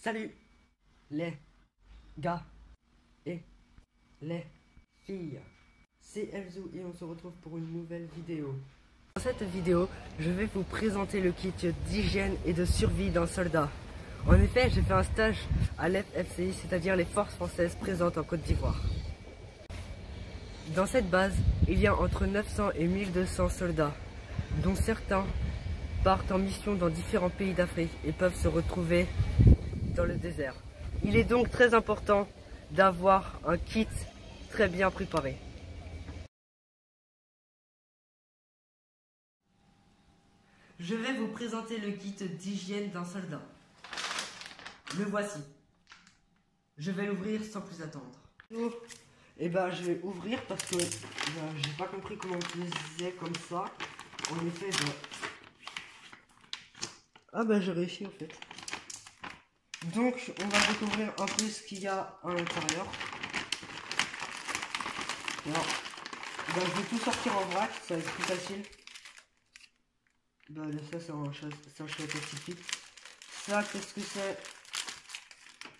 Salut les gars et les filles, c'est Elzo et on se retrouve pour une nouvelle vidéo. Dans cette vidéo, je vais vous présenter le kit d'hygiène et de survie d'un soldat. En effet, j'ai fait un stage à l'FFCI, c'est-à-dire les forces françaises présentes en Côte d'Ivoire. Dans cette base, il y a entre 900 et 1200 soldats, dont certains partent en mission dans différents pays d'Afrique et peuvent se retrouver dans le désert. Il est donc très important d'avoir un kit très bien préparé. Je vais vous présenter le kit d'hygiène d'un soldat. Le voici. Je vais l'ouvrir sans plus attendre. Et ben je vais ouvrir parce que j'ai pas compris comment on faisait comme ça. En effet, j'ai réussi en fait. Donc on va découvrir un peu ce qu'il y a à l'intérieur. Alors, je vais tout sortir en vrac, ça va être plus facile. Ça c'est un chouette atypique. Ça, qu'est-ce que c'est?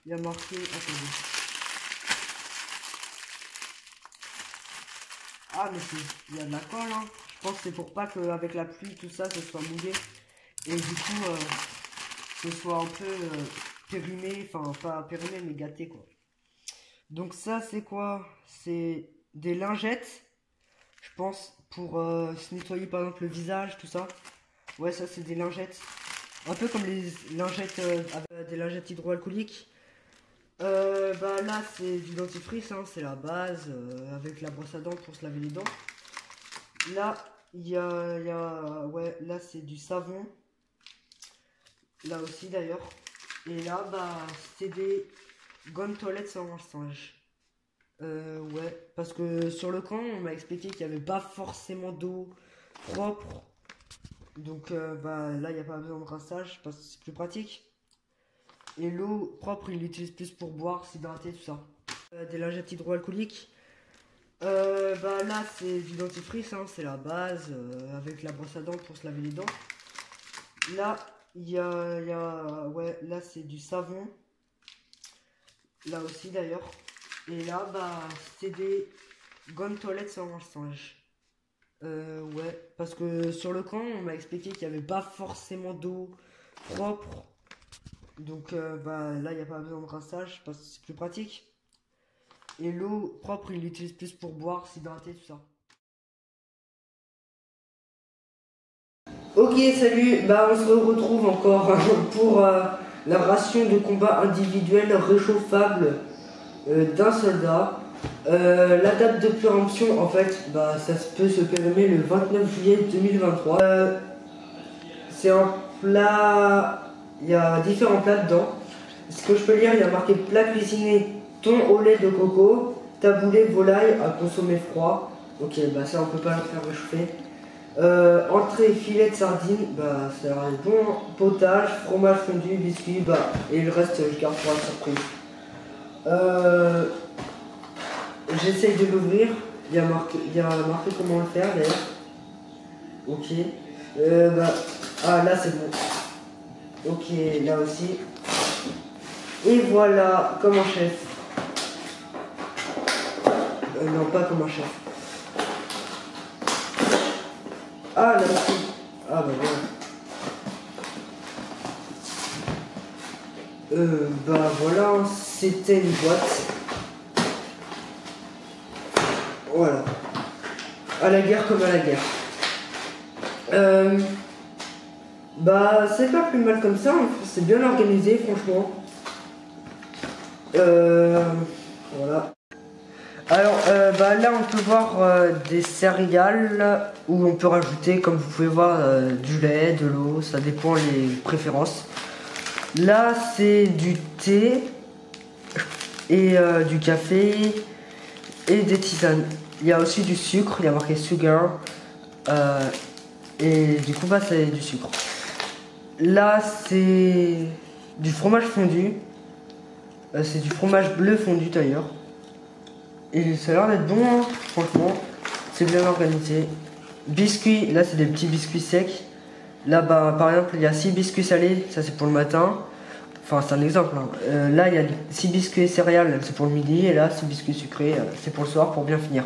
Il y a marqué, attendez. Ah mais il y a de la colle hein. Je pense que c'est pour pas qu'avec la pluie tout ça soit mouillé. Et du coup ce soit un peu périmé, enfin pas périmé mais gâté quoi. Donc ça c'est quoi? C'est des lingettes. Je pense pour se nettoyer par exemple le visage, tout ça. Ouais, ça c'est des lingettes. Un peu comme les lingettes avec des lingettes hydroalcooliques. Là c'est du dentifrice, hein, c'est la base avec la brosse à dents pour se laver les dents. Là il y a ouais, là c'est du savon. Là aussi d'ailleurs. Et là c'est des gommes toilettes sans rinçage. Ouais, parce que sur le camp on m'a expliqué qu'il n'y avait pas forcément d'eau propre. Donc là il n'y a pas besoin de rinçage parce que c'est plus pratique. Et l'eau propre il l'utilise plus pour boire, s'hydrater, tout ça. Des lingettes hydroalcooliques. Là c'est du dentifrice, hein, c'est la base avec la brosse à dents pour se laver les dents. Là il y a ouais, là c'est du savon. Là aussi d'ailleurs. Et là c'est des gommes toilettes sans rinçage. Ouais, parce que sur le camp on m'a expliqué qu'il n'y avait pas forcément d'eau propre. Donc là il n'y a pas besoin de rinçage parce que c'est plus pratique. Et l'eau propre il l'utilise plus pour boire, s'hydrater, tout ça. Ok, salut, on se retrouve encore pour la ration de combat individuelle réchauffable d'un soldat. La date de péremption en fait, ça peut se périmer le 29 juillet 2023. C'est un plat. Il y a différents plats dedans. Ce que je peux lire, il y a marqué plat cuisiné, thon au lait de coco, taboulé volaille à consommer froid. Ok, ça on peut pas le faire réchauffer. Entrée filet de sardines, ça a l'air bon. Potage, fromage fondu, biscuits, et le reste je garde pour la surprise. J'essaye de l'ouvrir. Il y a marqué comment le faire d'ailleurs. Ok. Là c'est bon. Ok, là aussi. Et voilà, comme un chef. Non, pas comme un chef. Ah, là aussi. Ah, voilà. Voilà, c'était une boîte. Voilà. À la guerre comme à la guerre. C'est pas plus mal comme ça, c'est bien organisé franchement. Voilà. Alors là on peut voir des céréales où on peut rajouter, comme vous pouvez voir, du lait, de l'eau, ça dépend les préférences. Là c'est du thé et du café et des tisanes. Il y a aussi du sucre, il y a marqué sugar et du coup c'est du sucre. Là c'est du fromage fondu. C'est du fromage bleu fondu d'ailleurs. Et ça a l'air d'être bon, hein, franchement. C'est bien organisé. Biscuits, là c'est des petits biscuits secs. Là par exemple il y a 6 biscuits salés, ça c'est pour le matin. Enfin, c'est un exemple. Hein. Là, il y a 6 biscuits céréales, c'est pour le midi. Et là, 6 biscuits sucrés, c'est pour le soir, pour bien finir.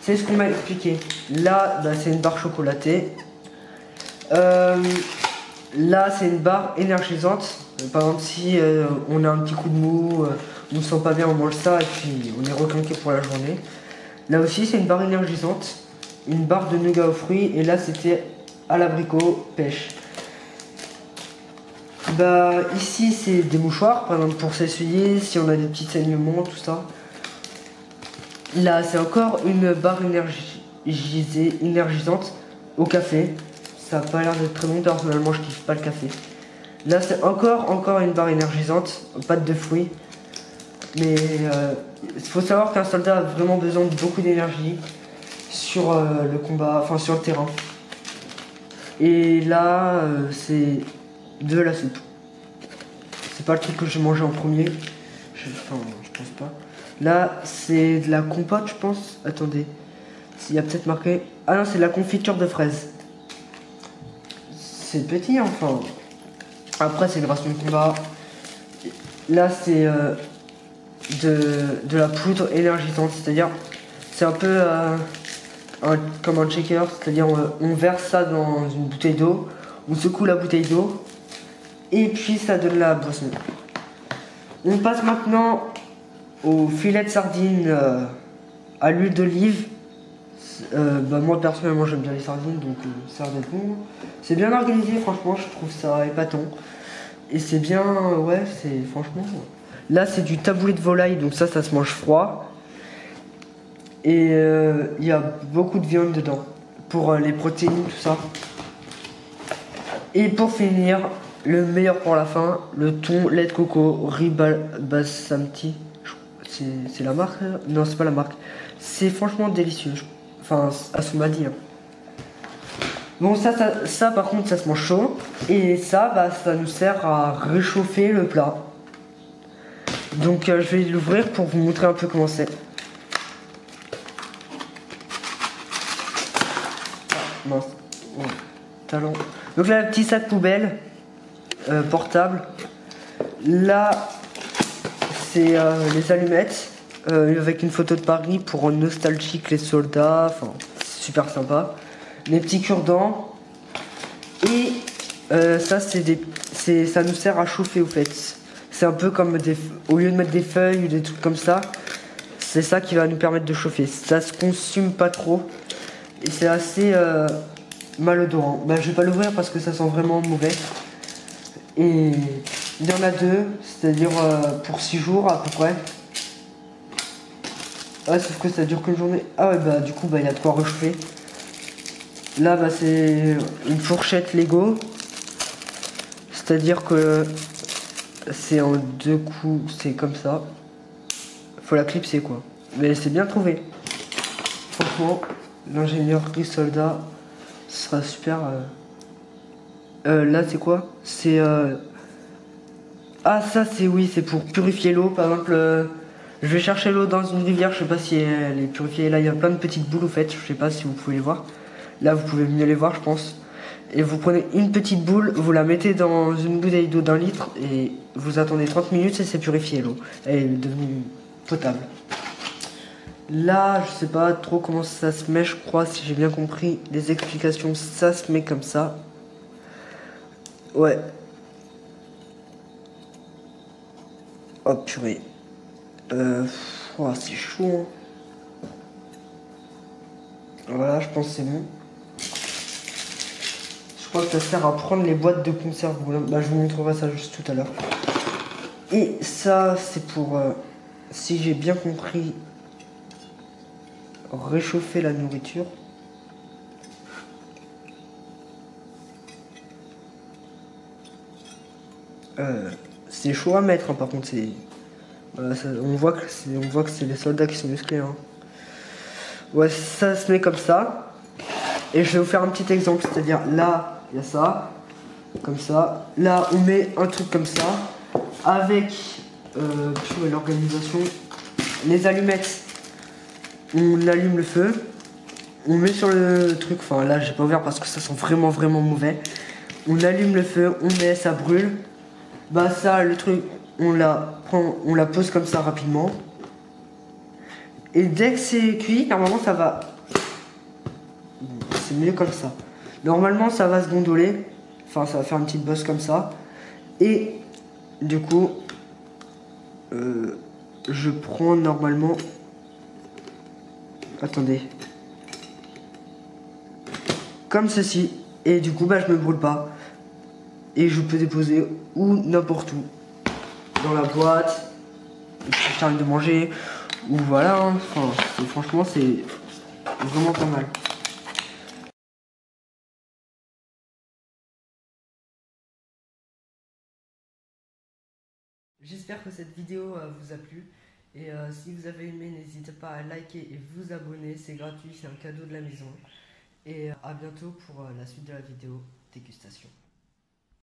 C'est ce qu'on m'a expliqué. Là, bah, c'est une barre chocolatée. Là, c'est une barre énergisante. Par exemple, si on a un petit coup de mou, on ne se sent pas bien, on mange ça et puis on est requinqué pour la journée. Là aussi, c'est une barre énergisante. Une barre de nougat aux fruits. Et là, c'était à l'abricot pêche. Bah, ici, c'est des mouchoirs, par exemple, pour s'essuyer, si on a des petits saignements, tout ça. Là, c'est encore une barre énergisante au café. Ça n'a pas l'air d'être très bon, personnellement, je kiffe pas le café. Là, c'est encore une barre énergisante, pâte de fruits. Mais il faut savoir qu'un soldat a vraiment besoin de beaucoup d'énergie sur le combat, enfin sur le terrain. Et là, c'est de la soupe. C'est pas le truc que j'ai mangé en premier. Enfin, je pense pas. Là, c'est de la compote, je pense. Attendez. Il y a peut-être marqué. Ah non, c'est de la confiture de fraises. C'est petit, enfin. Après, c'est une ration de combat. Là, c'est de la poudre énergisante. C'est-à-dire, c'est un peu comme un shaker. C'est-à-dire, on verse ça dans une bouteille d'eau. On secoue la bouteille d'eau. Et puis, ça donne la boisson. On passe maintenant au filet de sardines à l'huile d'olive. Bah moi personnellement j'aime bien les sardines donc ça a l'air d'être bon. C'est bien organisé, franchement, je trouve ça épatant. Et c'est bien, ouais, c'est franchement. Là c'est du taboulé de volaille, donc ça se mange froid. Et il y a beaucoup de viande dedans pour les protéines, tout ça. Et pour finir, le meilleur pour la fin, le thon, lait de coco, riz basmati. C'est la marque? Non, c'est pas la marque. C'est franchement délicieux. Enfin, à ce qu'on m'a dit. Hein. Bon, ça, par contre, ça se mange chaud. Et ça, bah, ça nous sert à réchauffer le plat. Donc, je vais l'ouvrir pour vous montrer un peu comment c'est. Ah, mince. Oh, talon. Donc là, le petit sac poubelle portable. Là, c'est les allumettes. Avec une photo de Paris pour rendre nostalgique les soldats, enfin super sympa. Les petits cure-dents et ça ça nous sert à chauffer au fait. C'est un peu comme au lieu de mettre des feuilles ou des trucs comme ça, c'est ça qui va nous permettre de chauffer. Ça se consume pas trop et c'est assez malodorant. Bah, je vais pas l'ouvrir parce que ça sent vraiment mauvais. Et il y en a deux, c'est-à-dire pour 6 jours à peu près. Ouais, sauf que ça dure qu'une journée. Ah ouais, bah du coup, bah il y a de quoi réchauffer. Là, bah c'est une fourchette Lego. C'est-à-dire que c'est en 2 coups, c'est comme ça. Faut la clipser quoi. Mais c'est bien trouvé. Franchement, l'ingénierie soldat sera super. Là, c'est quoi? C'est ah ça c'est oui, c'est pour purifier l'eau. Par exemple, je vais chercher l'eau dans une rivière, je sais pas si elle est purifiée. Là, il y a plein de petites boules au fait, je sais pas si vous pouvez les voir. Là, vous pouvez mieux les voir, je pense. Et vous prenez une petite boule, vous la mettez dans une bouteille d'eau d'1 litre et vous attendez 30 minutes et c'est purifié l'eau. Elle est devenue potable. Là, je sais pas trop comment ça se met, je crois, si j'ai bien compris les explications, ça se met comme ça. Ouais. Oh purée. Oh, c'est chaud. Hein. Voilà, je pense que c'est bon. Je crois que ça sert à prendre les boîtes de conserve. Bah, je vous montrerai ça juste tout à l'heure. Et ça, c'est pour, si j'ai bien compris, réchauffer la nourriture. C'est chaud à mettre, hein, par contre. Voilà, on voit que c'est les soldats qui sont musclés. Hein. Ouais, ça se met comme ça. Et je vais vous faire un petit exemple. C'est-à-dire là, il y a ça. Comme ça. Là, on met un truc comme ça. Avec l'organisation. Les allumettes. On allume le feu. On met sur le truc. Enfin, là, j'ai pas ouvert parce que ça sent vraiment, vraiment mauvais. On allume le feu. On met, ça brûle. Bah ça, le truc, on la prend, on la pose comme ça rapidement. Et dès que c'est cuit, normalement ça va... C'est mieux comme ça. Normalement ça va se gondoler. Enfin ça va faire une petite bosse comme ça. Et du coup, je prends normalement... Attendez. Comme ceci. Et du coup, bah, je me brûle pas. Et je peux déposer où, n'importe où. Dans la boîte. Et puis je termine de manger. Ou voilà. Hein. Enfin, franchement, c'est vraiment pas mal. J'espère que cette vidéo vous a plu. Et si vous avez aimé, n'hésitez pas à liker et vous abonner. C'est gratuit, c'est un cadeau de la maison. Et à bientôt pour la suite de la vidéo dégustation.